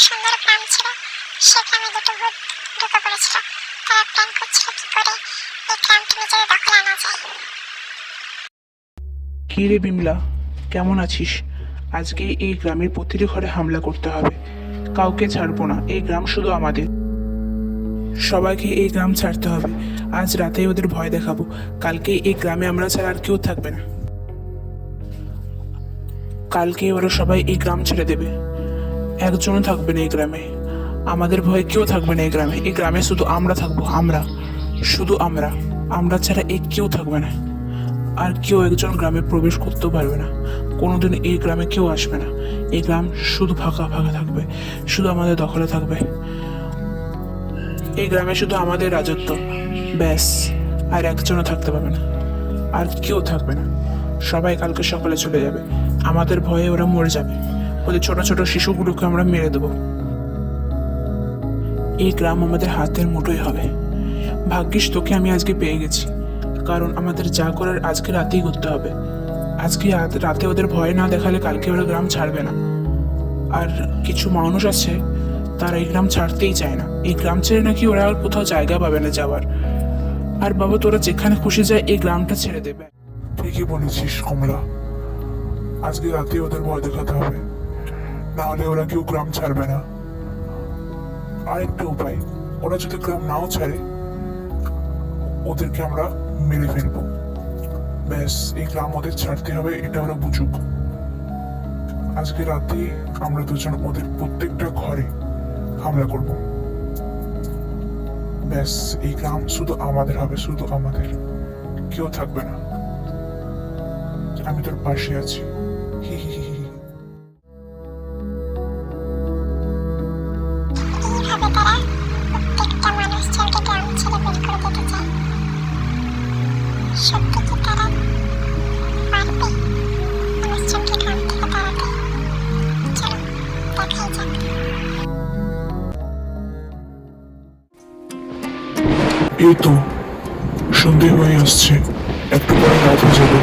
সুন্দর গ্রাম ছিল। সে গ্রামে দুটো ভূত ঢুকে পড়েছিল। তারা প্ল্যান করছিল কি করে এই গ্রামটি নিজেদের দখলে আনা যায়। কি রে বিমলা, কেমন আছিস? আজকে এই গ্রামের প্রতিটি ঘরে হামলা করতে হবে। কাউকে ছাড়বো না, এই গ্রাম শুধু আমাদের। সবাইকে এই গ্রাম ছাড়তে হবে। আজ রাতেই ওদের ভয় দেখাবো। কালকে এই গ্রামে আমরা ছাড়া আর কেউ থাকবে না। কালকে ওরা সবাই এই গ্রাম ছেড়ে দেবে। একজনও থাকবে না এই গ্রামে। আমাদের ভয়ে কেউ থাকবে না এই গ্রামে। এই গ্রামে শুধু আমরা থাকবো, আমরা, শুধু আমরা। আমরা ছাড়া এই কেউ থাকবে না। আর কেউ একজন গ্রামে প্রবেশ করতেও পারবে না। কোনোদিন এই গ্রামে কেউ আসবে না। এই গ্রাম শুধু ফাঁকা ফাঁকা থাকবে, শুধু আমাদের দখলে থাকবে। এই গ্রামে শুধু আমাদের রাজত্ব, ব্যাস। আর একজনও থাকতে পারবে না, আর কেউ থাকবে না। সবাই কালকে সকালে চলে যাবে। আমাদের ভয়ে ওরা মরে যাবে। ওদের ছোট ছোট শিশুগুলোকে আমরা মেরে দেবো। এই গ্রাম আমাদের হাতের মুঠোয় হবে। ভাগ্যিস তোকে আমি আজকে পেয়ে গেছি, কারণ আমাদের যা করার আজকে রাতেই করতে হবে। আজকে রাতে ওদের ভয় না দেখালে কালকে ওরা গ্রাম ছাড়বে না। আর কিছু মানুষ আছে, তারা এই গ্রাম ছাড়তেই চায় না। এই গ্রাম ছেড়ে নাকি ওরা আর কোথাও জায়গা পাবে না যাওয়ার। আর বাবা, তোরা যেখানে খুশি যায় এই গ্রামটা ছেড়ে দেবে। ঠিকই বলেছিস কমলা, আজকে রাতে ওদের ভয় দেখাতে হবে, না হলে ওরা কেউ গ্রাম ছাড়বে না। আরেকটা উপায়, ওরা যদি গ্রাম নাও ছাড়ে, ওদেরকে আমরা মেরে ফেলবো। ব্যাস, এই গ্রাম ওদের ছাড়তে হবে, এটা ওরা বুঝুক। আজকে রাতে আমরা দুজন ওদের প্রত্যেকটা ঘরে হামলা করব। ব্যাস, এই গ্রাম শুধু আমাদের হবে, শুধু আমাদের, কেউ থাকবে না। আমি তোর পাশে আছি। হি হি হি হি। এইভাবে তারা প্রত্যেকটা মানুষজনকে গ্রাম ছেড়ে বের করে দিতে চায়। সত্যি কি তারা পারবে মানুষজনকে গ্রাম থেকে তাড়াতে? চলো দেখাই যাক। এই তো সন্ধে হয়ে আসছে, একটু পরে রাত হয়ে যাবে,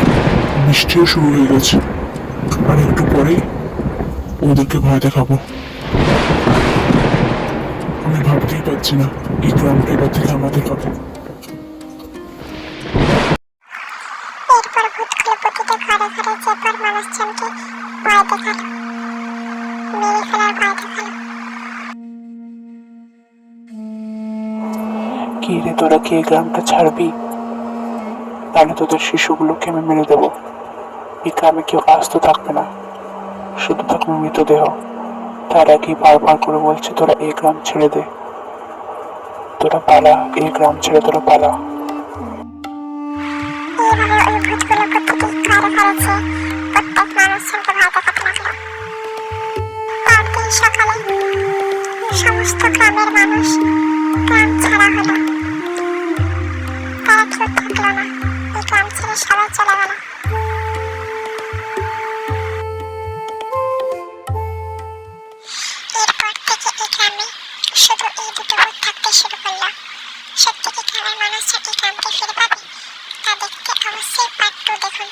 বৃষ্টিও শুরু হয়ে গেছে। আর একটু পরেই ওদেরকে ভয় দেখাবো। আমি ভাবতেই পারছি না এই গ্রামটা এবার থেকে আমাদের হবে। এরপর ভূতগুলো প্রতিটা ঘরে ঘরে যেবার মানুষজনকে ভয় দেখালো, মেরে ফেলার ভয় দেখালো। কি রে, তোরা কি এই গ্রামটা ছাড়বি? তাহলে তোদের শিশুগুলোকে আমি মেরে দেবো। এই গ্রামে কেউ আস্ত থাকবে না, শুধু থাকবে মৃতদেহ। তার আগেই বারবার করে বলছে, তোরা এই গ্রাম ছেড়ে দে, তোরা পালা, এই গ্রাম ছেড়ে তোরা পালা। এইভাবে ওই ভূতগুলো প্রতিটি ঘরে ঘরে যেয়ে প্রত্যেক মানুষজনকে ভয় দেখাতে লাগলো। পরদিন সকালে সমস্ত গ্রামের মানুষ গ্রাম ছাড়া হলো। তারা কেউ থাকলো না, এই গ্রাম ছেড়ে সবাই চলে গেল। এরপর থেকে এই গ্রামে শুধু এই দুটো ভূত থাকতে শুরু করলো। সত্যি কি গ্রামের মানুষরা এই গ্রামকে ফিরে পাবে? তা দেখতে অবশ্যই পার্ট 2 দেখুন।